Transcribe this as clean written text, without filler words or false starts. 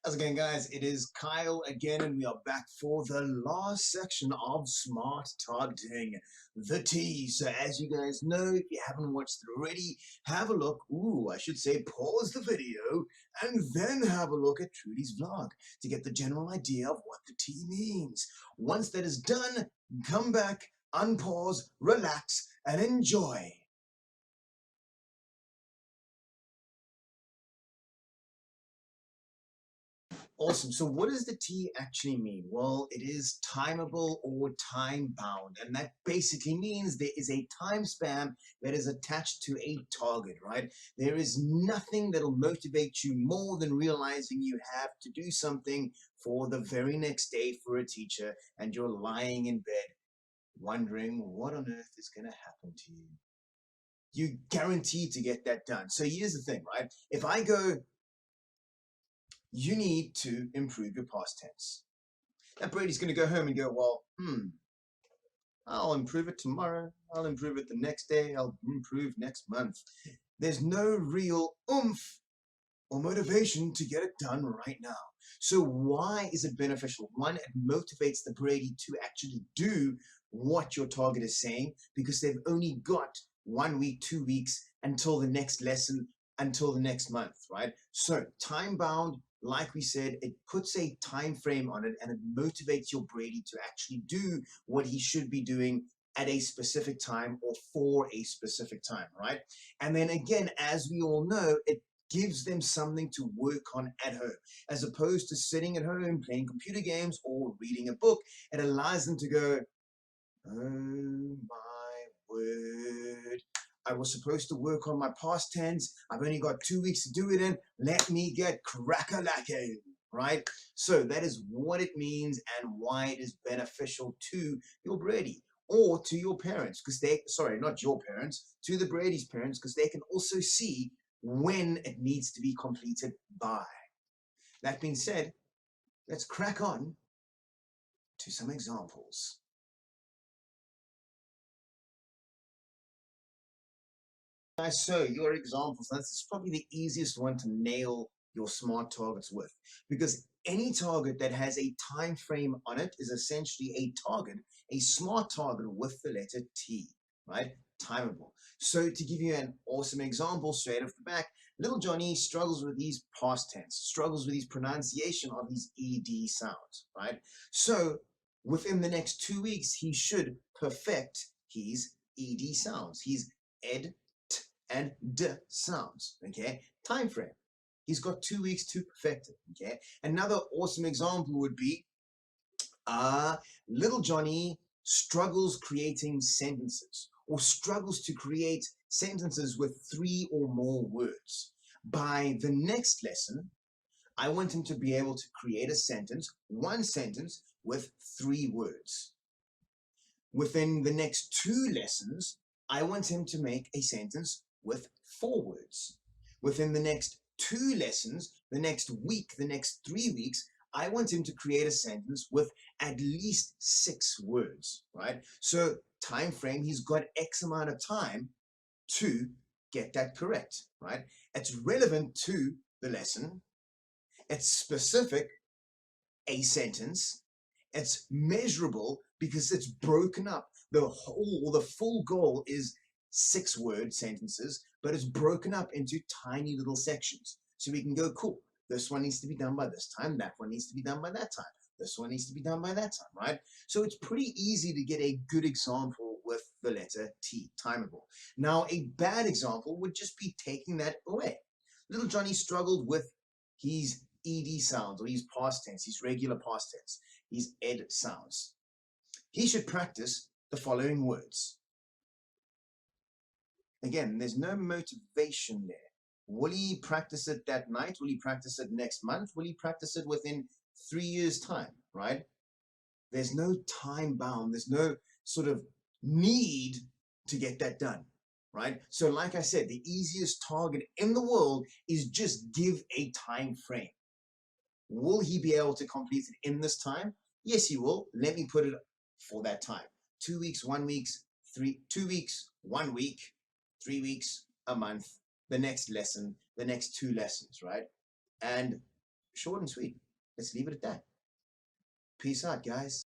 How's it going, guys? It is Kyle again, and we are back for the last section of Smart Targeting, the T. So as you guys know, if you haven't watched it already, have a look. I should say pause the video and then have a look at Trudy's vlog to get the general idea of what the T means. Once that is done, come back, unpause, relax, and enjoy. Awesome. So what does the T actually mean? Well, it is timeable or time bound. And that basically means there is a time span that is attached to a target, right? There is nothing that'll motivate you more than realizing you have to do something for the very next day for a teacher, and you're lying in bed wondering what on earth is going to happen to you. You guaranteed to get that done. So here's the thing, right? If I go, you need to improve your past tense. Now Brady's going to go home and go, well, I'll improve it tomorrow. I'll improve it the next day. I'll improve next month. There's no real oomph or motivation to get it done right now. So why is it beneficial? One, it motivates the Brady to actually do what your target is saying, because they've only got 1 week, 2 weeks until the next lesson, until the next month, right? So time bound, like we said, it puts a time frame on it, and it motivates your Brady to actually do what he should be doing at a specific time or for a specific time, right? And then again, as we all know, it gives them something to work on at home, as opposed to sitting at home playing computer games or reading a book. It allows them to go, oh my word, I was supposed to work on my past tense. I've only got 2 weeks to do it in. Let me get crack-a-lacking, right? So that is what it means and why it is beneficial to your Brady or to your parents, because not your parents, to the Brady's parents, because they can also see when it needs to be completed by. That being said, let's crack on to some examples. So your examples, this is probably the easiest one to nail your smart targets with, because any target that has a time frame on it is essentially a target, a smart target with the letter T, right? Timeable. So to give you an awesome example straight off the back, little Johnny struggles with these past tense, struggles with his pronunciation of his ED sounds, right? So within the next 2 weeks, he should perfect his ED sounds. He's ed and d sounds, okay? Time frame. He's got 2 weeks to perfect it, okay? Another awesome example would be, little Johnny struggles creating sentences, or struggles to create sentences with 3 or more words. By the next lesson, I want him to be able to create a sentence, one sentence with 3 words. Within the next 2 lessons, I want him to make a sentence with 4 words. Within the next 2 lessons, the next week, the next 3 weeks, I want him to create a sentence with at least 6 words, right? So time frame, he's got X amount of time to get that correct, right? It's relevant to the lesson. It's specific, a sentence. It's measurable because it's broken up. The full goal is 6-word sentences, but it's broken up into tiny little sections. So we can go, cool, this one needs to be done by this time, that one needs to be done by that time, this one needs to be done by that time, right? So it's pretty easy to get a good example with the letter T, timeable. Now, a bad example would just be taking that away. Little Johnny struggled with his ED sounds, or his past tense, his regular past tense, his ed sounds. He should practice the following words. Again, there's no motivation there. Will he practice it that night? Will he practice it next month? Will he practice it within 3 years' time, right? There's no time bound. There's no sort of need to get that done, right? So like I said, the easiest target in the world is just give a time frame. Will he be able to complete it in this time? Yes, he will. Let me put it for that time. 2 weeks, 1 week, 2 weeks, 1 week, 3 weeks, a month, the next lesson, the next 2 lessons, right? And Short and sweet. Let's leave it at that. Peace out, guys.